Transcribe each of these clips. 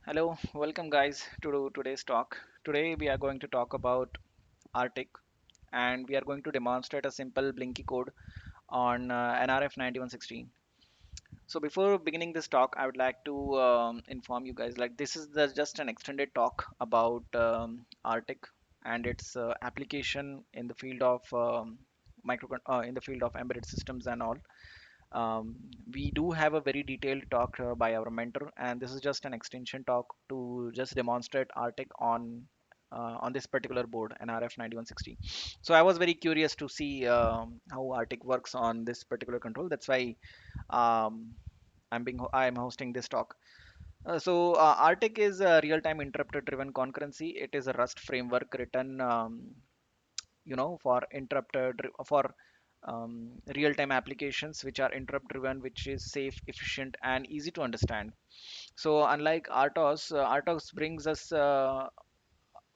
Hello, welcome guys to today's talk. Today we are going to talk about RTIC and we are going to demonstrate a simple Blinky code on NRF9160. So before beginning this talk, I would like to inform you guys like this is just an extended talk about RTIC and its application in the field of in the field of embedded systems and all. um, we do have a very detailed talk by our mentor, and this is just an extension talk to just demonstrate RTIC on this particular board, NRF9160. So I was very curious to see how RTIC works on this particular control. That's why um, I am hosting this talk. RTIC is a real-time interrupt-driven concurrency. It is a Rust framework written for for real-time applications which are interrupt driven, which is safe, efficient, and easy to understand. So unlike RTOS brings us a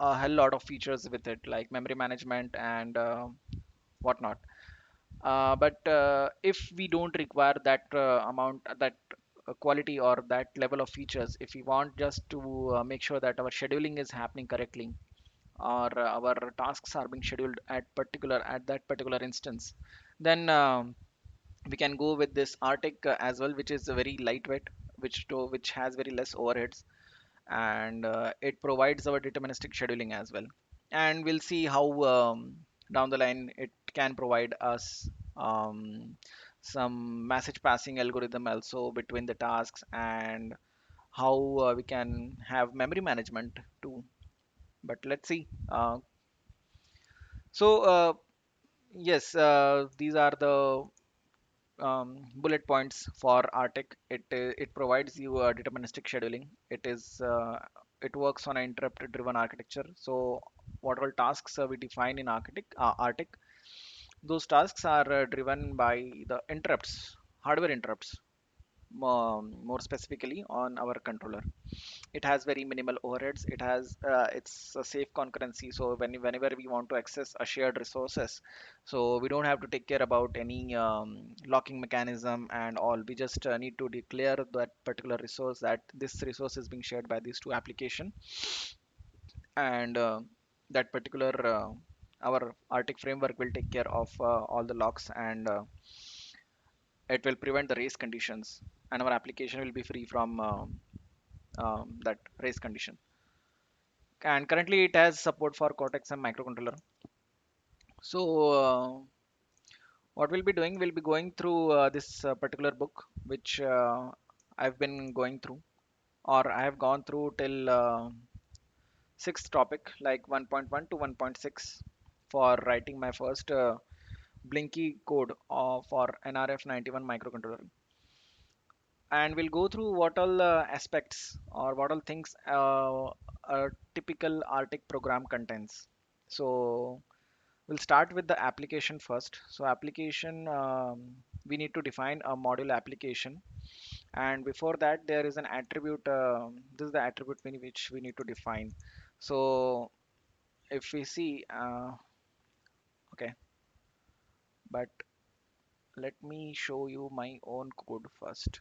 hell lot of features with it, like memory management and whatnot. But if we don't require that that quality or that level of features, if we want just to make sure that our scheduling is happening correctly, or our tasks are being scheduled at that particular instance, then we can go with this RTIC as well, which is very lightweight, which has very less overheads, and it provides our deterministic scheduling as well. And we'll see how down the line it can provide us um, some message passing algorithm also between the tasks, and how we can have memory management too. But let's see. So yes, these are the bullet points for RTIC. It provides you a deterministic scheduling. It works on an interrupt-driven architecture. So what all tasks we define in RTIC, those tasks are driven by the interrupts, hardware interrupts, more specifically on our controller. It has very minimal overheads. It's a safe concurrency, so whenever we want to access a shared resources, so we don't have to take care about any locking mechanism and all. We just need to declare that particular resource, that this resource is being shared by these two application, and that particular our RTIC framework will take care of all the locks, and it will prevent the race conditions, and our application will be free from that race condition. And currently it has support for Cortex and microcontroller. So what we'll be doing, we'll be going through this particular book, which I've been going through, or I have gone through till sixth topic, like 1.1 to 1.6, for writing my first Blinky code for NRF91 microcontroller. And we'll go through what all aspects or what all things a typical RTIC program contains. So we'll start with the application first. So application, we need to define a module application, and before that there is an attribute. This is the attribute which we need to define. So if we see, okay, but let me show you my own code first.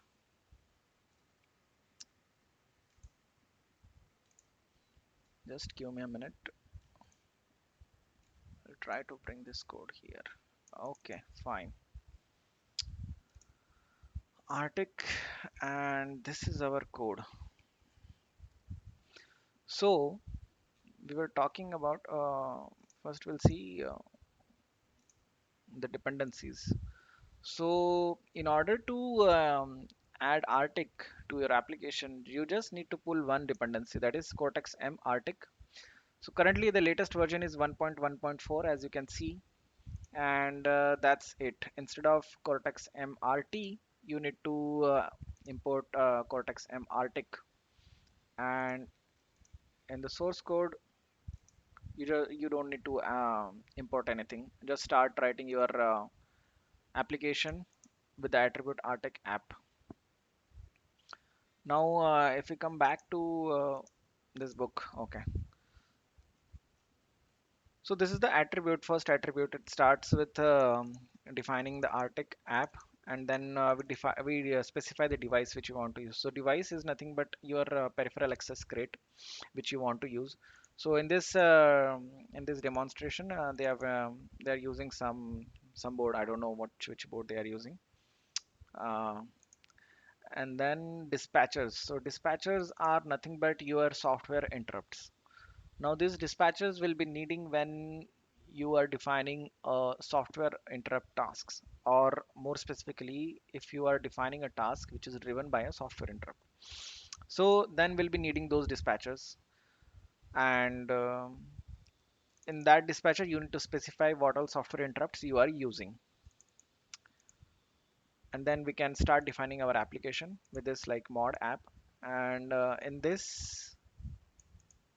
Just give me a minute. I'll try to bring this code here. Okay, fine. RTIC, and this is our code. So we were talking about first we'll see the dependencies. So in order to add RTIC to your application, you just need to pull one dependency, that is Cortex M RTIC. So currently the latest version is 1.1.4, as you can see, and that's it. Instead of Cortex M RT, you need to import Cortex M RTIC, and in the source code you don't need to import anything. Just start writing your application with the attribute RTIC app. Now if we come back to this book, okay, so this is the attribute, first attribute. It starts with defining the RTIC app, and then we specify the device which you want to use. So device is nothing but your peripheral access crate which you want to use. So in this demonstration, they are using some board. I don't know which board they are using. Uh, and then dispatchers. So dispatchers are nothing but your software interrupts. Now these dispatchers will be needing when you are defining software interrupt tasks, or more specifically, if you are defining a task which is driven by a software interrupt. So then we'll be needing those dispatchers, and in that dispatcher you need to specify what all software interrupts you are using, and then we can start defining our application with this like mod app. And in this,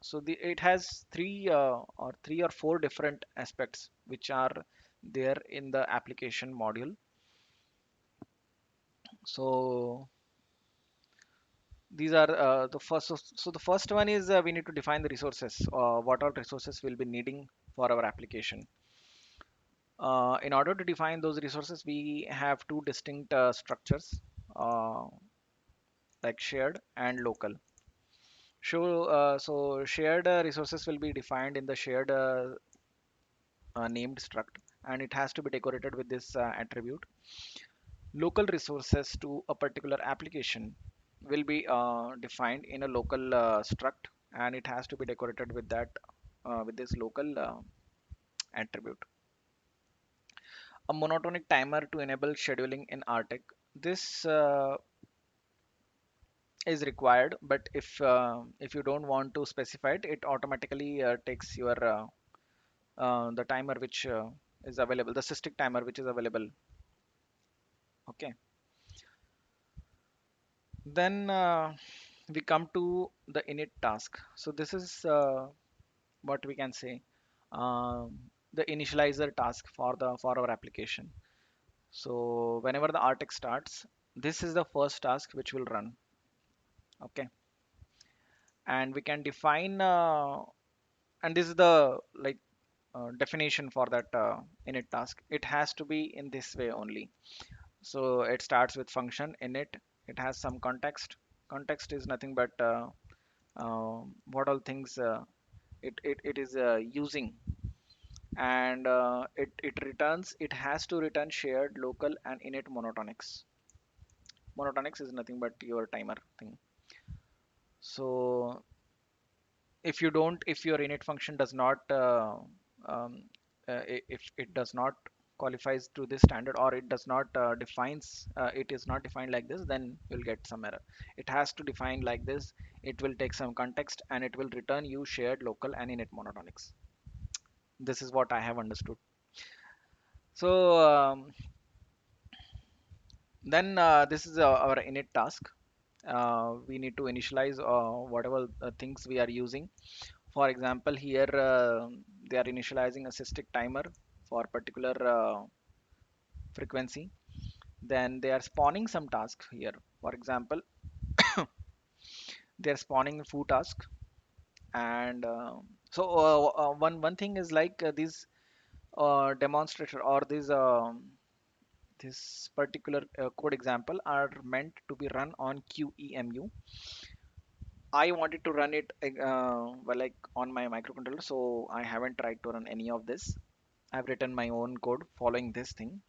so it has three or four different aspects which are there in the application module. So these are the first. So the first one is we need to define the resources. What all resources we'll be needing for our application. In order to define those resources, we have two distinct structures, uh, like shared and local. So shared resources will be defined in the shared named struct, and it has to be decorated with this attribute. Local resources to a particular application will be defined in a local struct, and it has to be decorated with that with this local attribute. A monotonic timer to enable scheduling in RTIC. This is required, but if you don't want to specify it, it automatically takes your the timer which is available, the system timer which is available. Okay. Then we come to the init task. So this is what we can say, the initializer task for our application. So whenever the RTIC starts, this is the first task which will run. Okay, and we can define and this is the like definition for that init task. It has to be in this way only. So it starts with function init. It has some context. Context is nothing but what all things it is using, and it has to return shared, local, and init monotonics. Monotonics is nothing but your timer thing. So if your init function does not um, if it does not qualifies to this standard, or it does not it is not defined like this, then you'll get some error. It has to define like this. It will take some context, and it will return you shared, local, and init monotonics. This is what I have understood. So then this is our init task. We need to initialize whatever things we are using. For example, here they are initializing a system timer for particular frequency. Then they are spawning some task here. For example, they are spawning foo task, and one thing is like these demonstrator, or this particular code example are meant to be run on QEMU. I wanted to run it well, like on my microcontroller, so I haven't tried to run any of this. I've written my own code following this thing,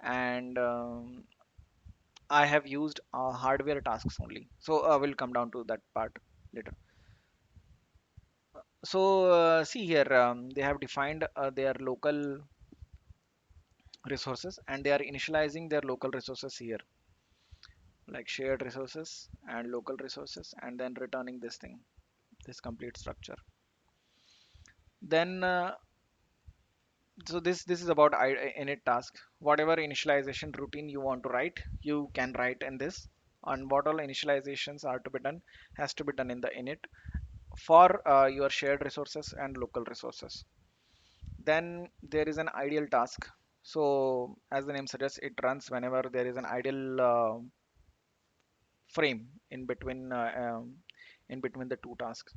and I have used hardware tasks only. So we'll come down to that part later. So see here, they have defined their local resources, and they are initializing their local resources here, like shared resources and local resources, and then returning this thing, this complete structure. Then so this is about init task. Whatever initialization routine you want to write, you can write in this. And what all initializations are to be done has to be done in the init for your shared resources and local resources. Then there is an ideal task. So as the name suggests, it runs whenever there is an ideal frame in between the two tasks.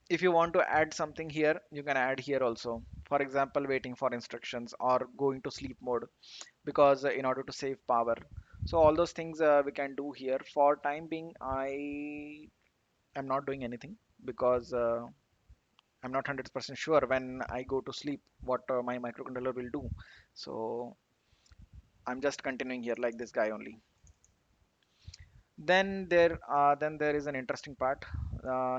If you want to add something here, you can add here also. For example, waiting for instructions or going to sleep mode, because in order to save power. So all those things we can do here. For time being, I am not doing anything because I'm not 100% sure when I go to sleep what my microcontroller will do. So I'm just continuing here like this guy only. Then there is an interesting part.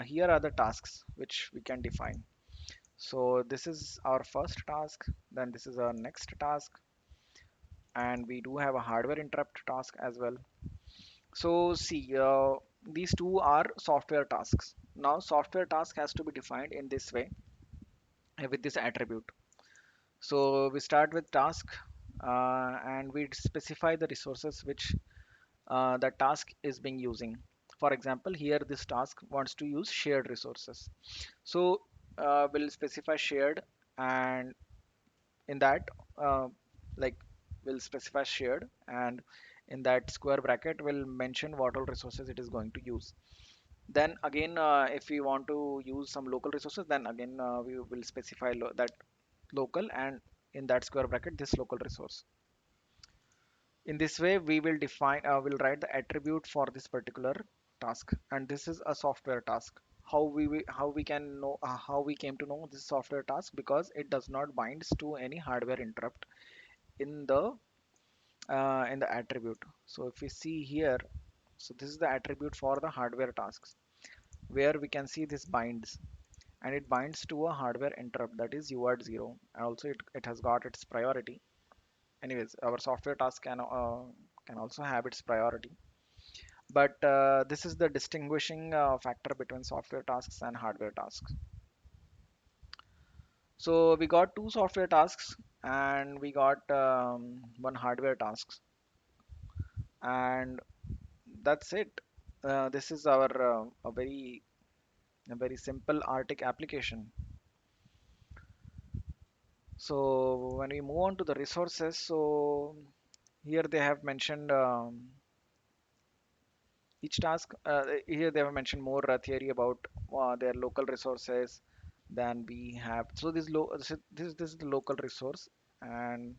Here are the tasks which we can define. So this is our first task, then this is our next task, and we do have a hardware interrupt task as well. So see, these two are software tasks. Now software task has to be defined in this way, with this attribute. So we start with task, and we specify the resources which the task is being using. For example, here this task wants to use shared resources. So we'll specify shared, and in that, uh, like we'll specify shared, and in that square bracket we'll mention what all resources it is going to use. Then again, if we want to use some local resources, then again we will specify that local, and in that square bracket this local resource. In this way we will define, we'll write the attribute for this particular task, and this is a software task. How we can know, how we came to know this software task, because it does not binds to any hardware interrupt in the attribute. So if we see here, so this is the attribute for the hardware tasks, where we can see this binds, and it binds to a hardware interrupt, that is UART 0, and also it has got its priority. Anyways, our software task can also have its priority, but this is the distinguishing factor between software tasks and hardware tasks. So we got two software tasks, and we got one hardware tasks, and that's it. This is our a very simple RTIC application. So when we move on to the resources, so here they have mentioned each task. Here they have mentioned more theory about their local resources than we have. So this is the local resource, and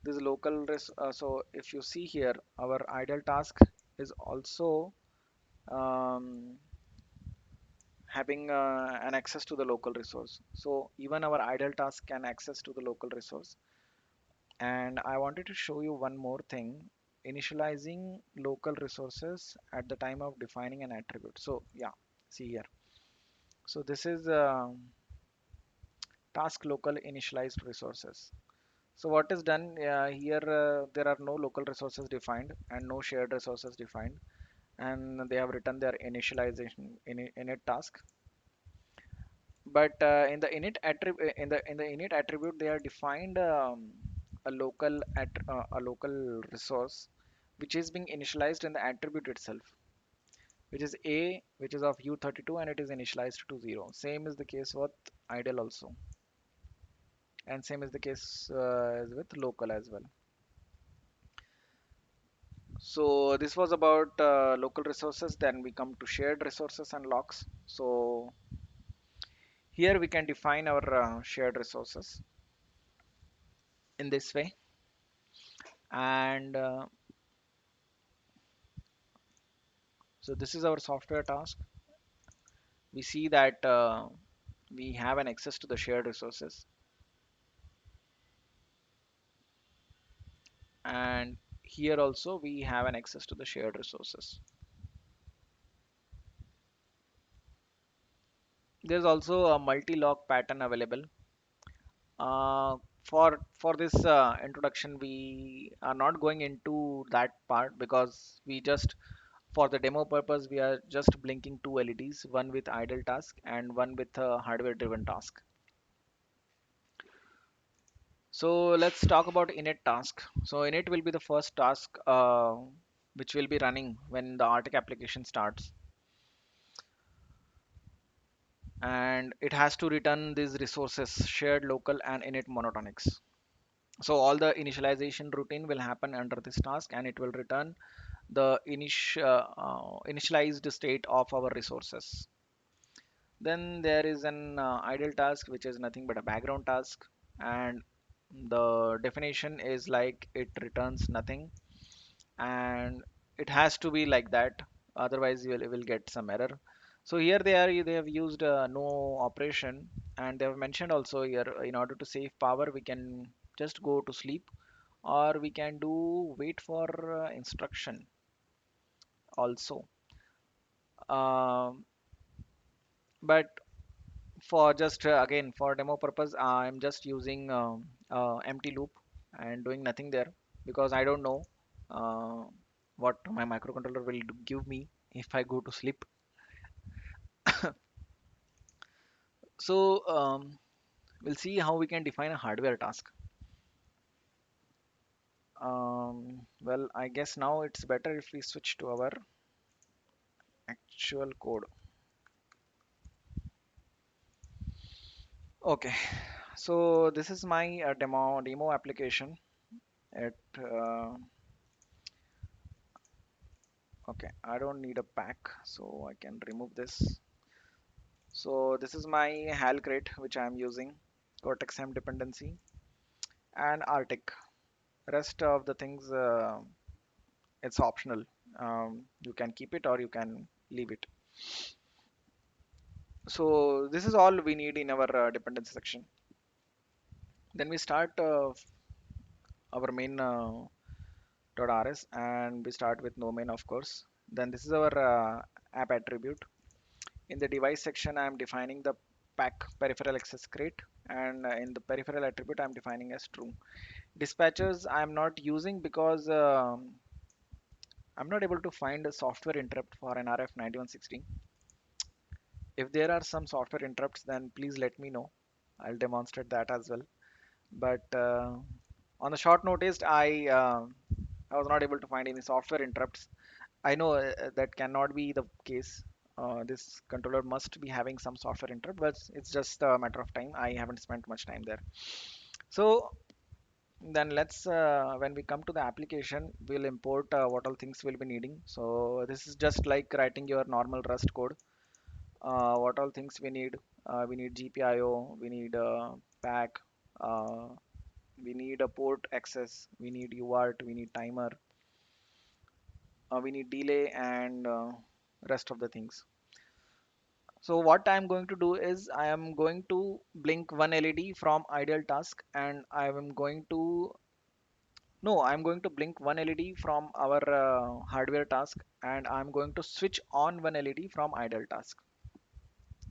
this local so if you see here, our idle task is also um, having an access to the local resource. So even our idle task can access to the local resource. And I wanted to show you one more thing, initializing local resources at the time of defining an attribute. So yeah, see here. So this is task local initialized resources. So what is done here, there are no local resources defined and no shared resources defined, and they have written their initialization in a task. But in the init attribute, in the init attribute, they are defined a local resource which is being initialized in the attribute itself, which is a, which is of u32, and it is initialized to 0. Same is the case with idle also, and same is the case as with local as well. So this was about local resources. Then we come to shared resources and locks. So here we can define our shared resources in this way, and so this is our software task. We see that we have an access to the shared resources, and here also we have an access to the shared resources. There's also a multi-lock pattern available. For this introduction, we are not going into that part, because we just, for the demo purpose, we are just blinking two LEDs, one with idle task and one with a hardware driven task. So let's talk about init task. So init will be the first task which will be running when the RTIC application starts, and it has to return these resources: shared, local, and init monotonics. So all the initialization routine will happen under this task, and it will return the initialized state of our resources. Then there is an idle task, which is nothing but a background task, and the definition is like it returns nothing, and it has to be like that, otherwise you will get some error. So here they have used no operation, and they have mentioned also here, in order to save power we can just go to sleep, or we can do wait for instruction also. Um, but for just again for demo purpose, I'm just using empty loop and doing nothing there, because I don't know uh, what my microcontroller will give me if I go to sleep. So we'll see how we can define a hardware task. Well, I guess now it's better if we switch to our actual code. Okay, so this is my demo application. It Okay, I don't need a pack, so I can remove this. So this is my HAL crate which I am using, Cortex M dependency and RTIC. Rest of the things, it's optional. You can keep it or you can leave it. So this is all we need in our dependency section. Then we start our main .rs, and we start with no main, of course. Then this is our app attribute. In the device section, I am defining the pack peripheral access crate, and in the peripheral attribute, I am defining as true. Dispatchers I am not using because I'm not able to find a software interrupt for NRF9160. If there are some software interrupts, then please let me know. I'll demonstrate that as well. But on the short notice, I was not able to find any software interrupts. I know that cannot be the case. This controller must be having some software interrupt, but it's just a matter of time. I haven't spent much time there. So then let's when we come to the application, we'll import what all things we'll be needing. So this is just like writing your normal Rust code. What all things we need? We need GPIO, we need pack, uh, we need a port access, we need UART, we need timer, we need delay, and rest of the things. So what I'm going to do is I am going to blink one LED from ideal task, and I am going to no, I'm going to blink one LED from our hardware task, and I'm going to switch on one LED from idle task.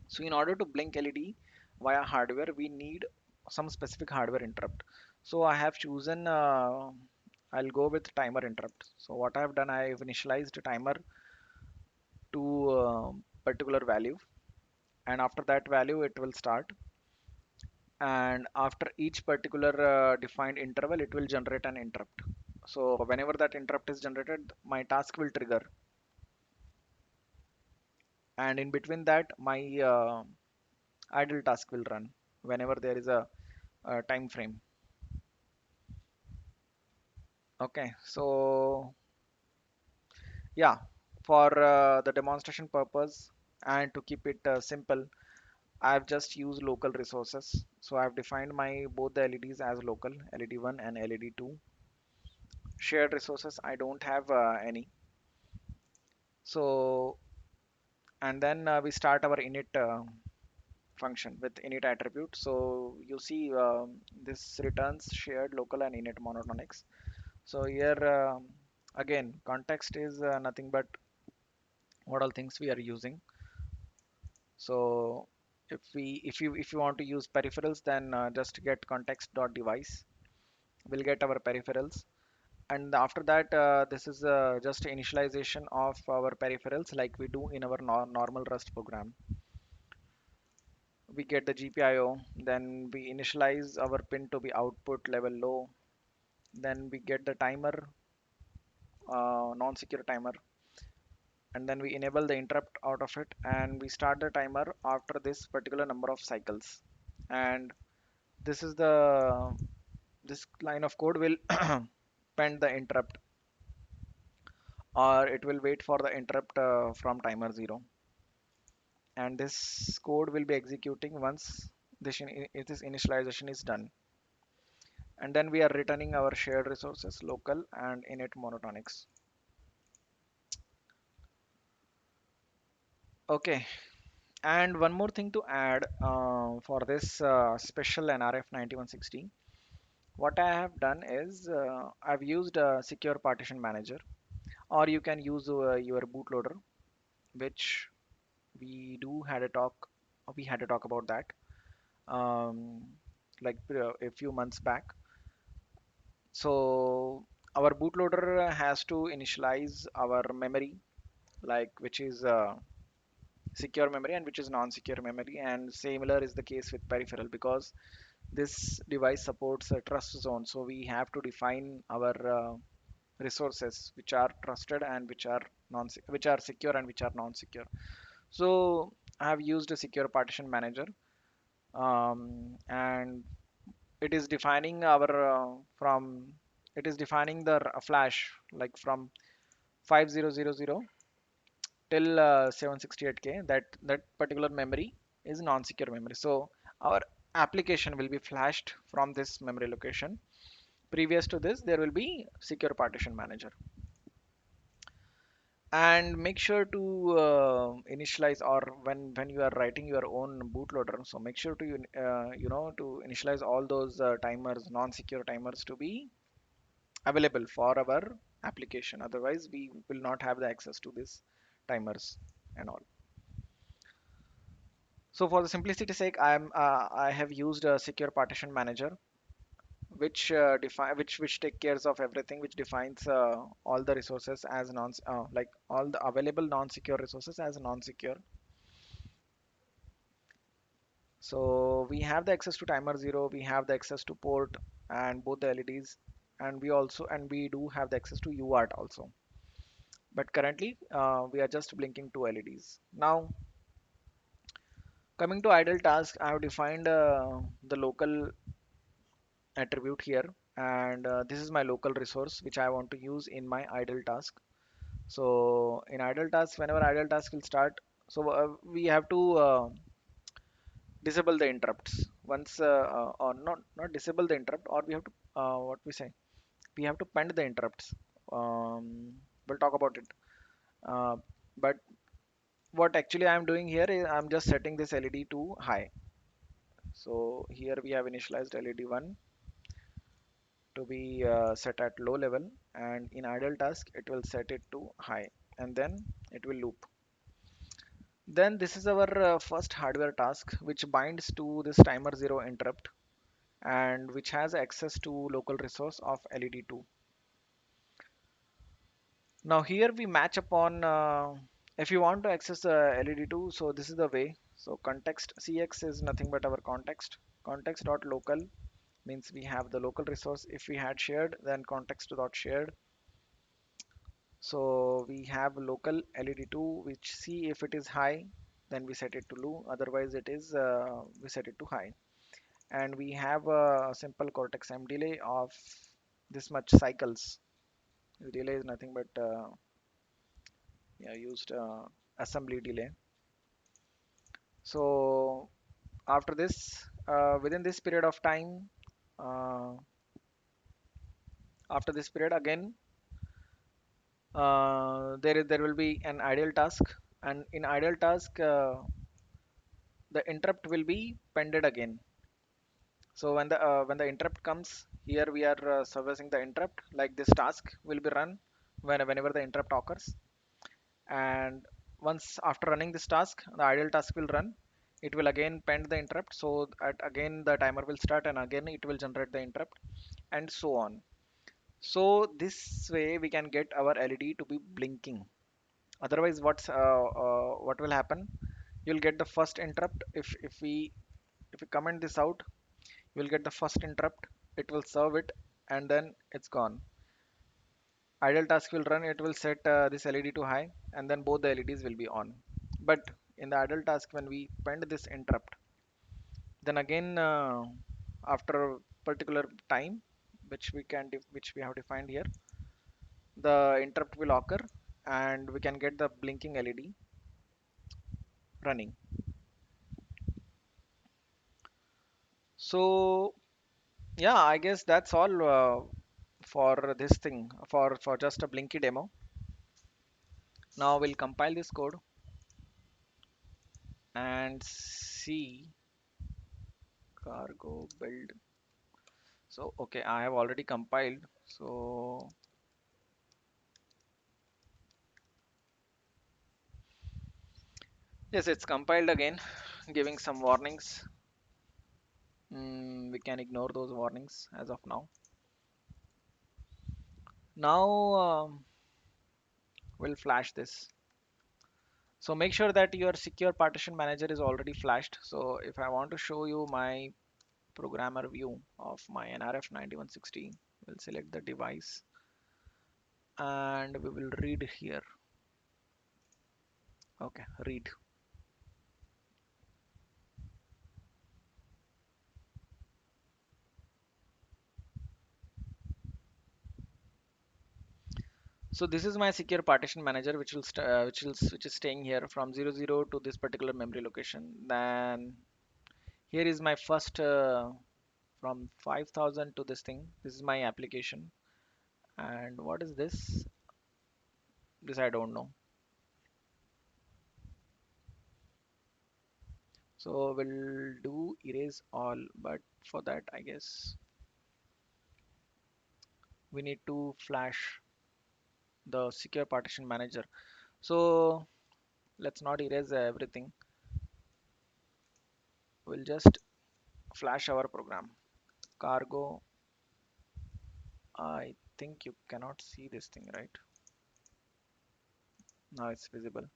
So in order to blink LED via hardware, we need some specific hardware interrupt. So I have chosen, I'll go with timer interrupt. So what I've done, I've initialized a timer to particular value, and after that value, it will start. And after each particular defined interval, it will generate an interrupt. So whenever that interrupt is generated, my task will trigger, and in between that, my idle task will run whenever there is a time frame. Okay, so yeah, for the demonstration purpose and to keep it simple, I've just used local resources. So I've defined my both the LEDs as local, LED1 and LED2. Shared resources, I don't have any. So and then we start our init function with init attribute. So you see this returns shared, local, and init monotonics. So here again, context is nothing but what all things we are using. So if you want to use peripherals, then just get context dot device. We'll get our peripherals, and after that, this is just initialization of our peripherals like we do in our normal Rust program. We get the GPIO, then we initialize our pin to be output level low, then we get the timer, non-secure timer, and then we enable the interrupt out of it, and we start the timer after this particular number of cycles. And this is the this line of code will pend the interrupt, or it will wait for the interrupt from timer 0. and this code will be executing once this initialization is done, and then we are returning our shared resources, local and init monotonics. Okay, and one more thing to add for this special NRF9160, what I have done is I've used a secure partition manager, or you can use your bootloader, which we had a talk about that um, like a few months back. So our bootloader has to initialize our memory, like which is secure memory and which is non-secure memory, and similar is the case with peripheral, because this device supports a trust zone, so we have to define our resources which are trusted and which are secure and which are non-secure. So I have used a secure partition manager, and it is defining our from it is defining the flash, like from 5000 till 768K, that particular memory is non-secure memory. So our application will be flashed from this memory location. Previous to this, there will be secure partition manager. And make sure to initialize, or when you are writing your own bootloader, so make sure to to initialize all those timers, non-secure timers, to be available for our application. Otherwise we will not have the access to these timers and all. So for the simplicity sake, I have used a secure partition manager, which define which take cares of everything, which defines all the resources as like all the available non-secure resources as non-secure. So we have the access to timer 0, we have the access to port and both the LEDs, and we do have the access to UART also. But currently we are just blinking two LEDs. Now coming to idle task, I have defined the local attribute here, and this is my local resource which I want to use in my idle task. So in idle task, whenever idle task will start, so we have to disable the interrupts once, or not disable the interrupt, or we have to what we say, we have to pend the interrupts. um, we'll talk about it, uh, but what actually I'm doing here is I'm just setting this LED to high. So here we have initialized LED 1 to be set at low level, and in idle task it will set it to high, and then it will loop. Then this is our first hardware task, which binds to this timer 0 interrupt, and which has access to local resource of LED2. Now here we match upon if you want to access LED2, so this is the way. So context CX is nothing but our context dot local means we have the local resource. If we had shared, then context dot shared. So we have local LED2, which see if it is high, then we set it to low, otherwise it is we set it to high. And we have a simple cortex M delay of this much cycles. The delay is nothing but yeah, used assembly delay. So after this, within this period of time, uh, after this period again, there will be an idle task, and in idle task, the interrupt will be pended again. So when the interrupt comes, here we are servicing the interrupt, like this task will be run whenever the interrupt occurs. And once after running this task, the idle task will run, it will again pend the interrupt, so again the timer will start and again it will generate the interrupt, and so on. So this way we can get our LED to be blinking. Otherwise what will happen, you'll get the first interrupt. If we comment this out, you'll get the first interrupt, it will serve it, and then it's gone. Idle task will run, it will set this LED to high, and then both the LEDs will be on. But in the idle task, when we pend this interrupt, then again after a particular time, which we have defined here, the interrupt will occur, and we can get the blinking LED. running. So yeah, I guess that's all for this thing, for just a Blinky demo. Now we'll compile this code and see cargo build. So okay, I have already compiled. So yes, it's compiled again, giving some warnings. We can ignore those warnings as of now. Now we'll flash this. So make sure that your secure partition manager is already flashed. So if I want to show you my programmer view of my NRF9160, we'll select the device and we will read here. Okay, read. So this is my secure partition manager, which is staying here from 00 to this particular memory location. Then here is my first from 5000 to this thing. This is my application. And what is this? This I don't know. So we'll do erase all, but for that I guess we need to flash the secure partition manager. So let's not erase everything. We'll just flash our program. Cargo. I think you cannot see this thing, right? Now it's visible.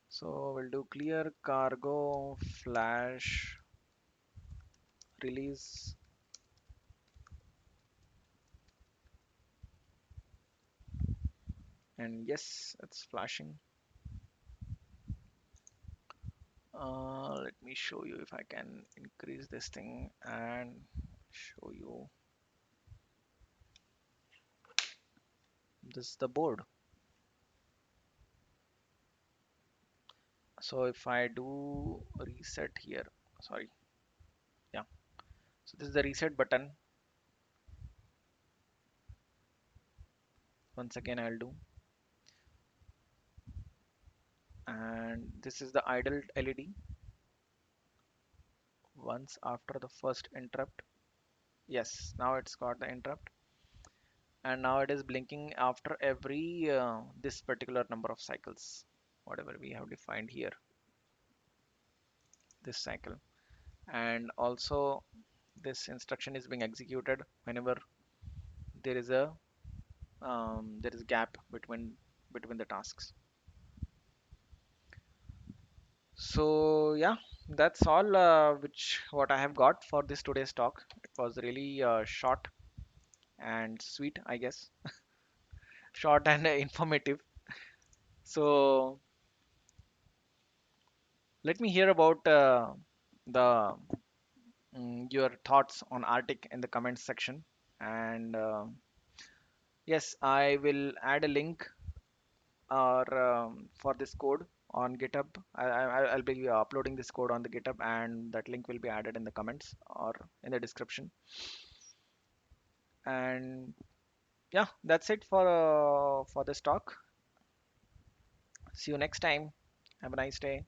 So we'll do clear cargo flash release. And yes, it's flashing. Let me show you if I can increase this thing and show you. This is the board. So if I do reset here, sorry, yeah. So this is the reset button. Once again, I'll do. And this is the idle LED. Once after the first interrupt. Yes, now it's got the interrupt. And now it is blinking after every this particular number of cycles, whatever we have defined here, this cycle. And also this instruction is being executed whenever there is a gap between the tasks. So yeah, that's all which what I have got for this today's talk. It was really short and sweet, I guess. Short and informative. So let me hear about the your thoughts on RTIC in the comments section. And yes, I will add a link or for this code on GitHub. I'll be uploading this code on the GitHub, and that link will be added in the comments or in the description. And yeah, that's it for this talk. See you next time. Have a nice day.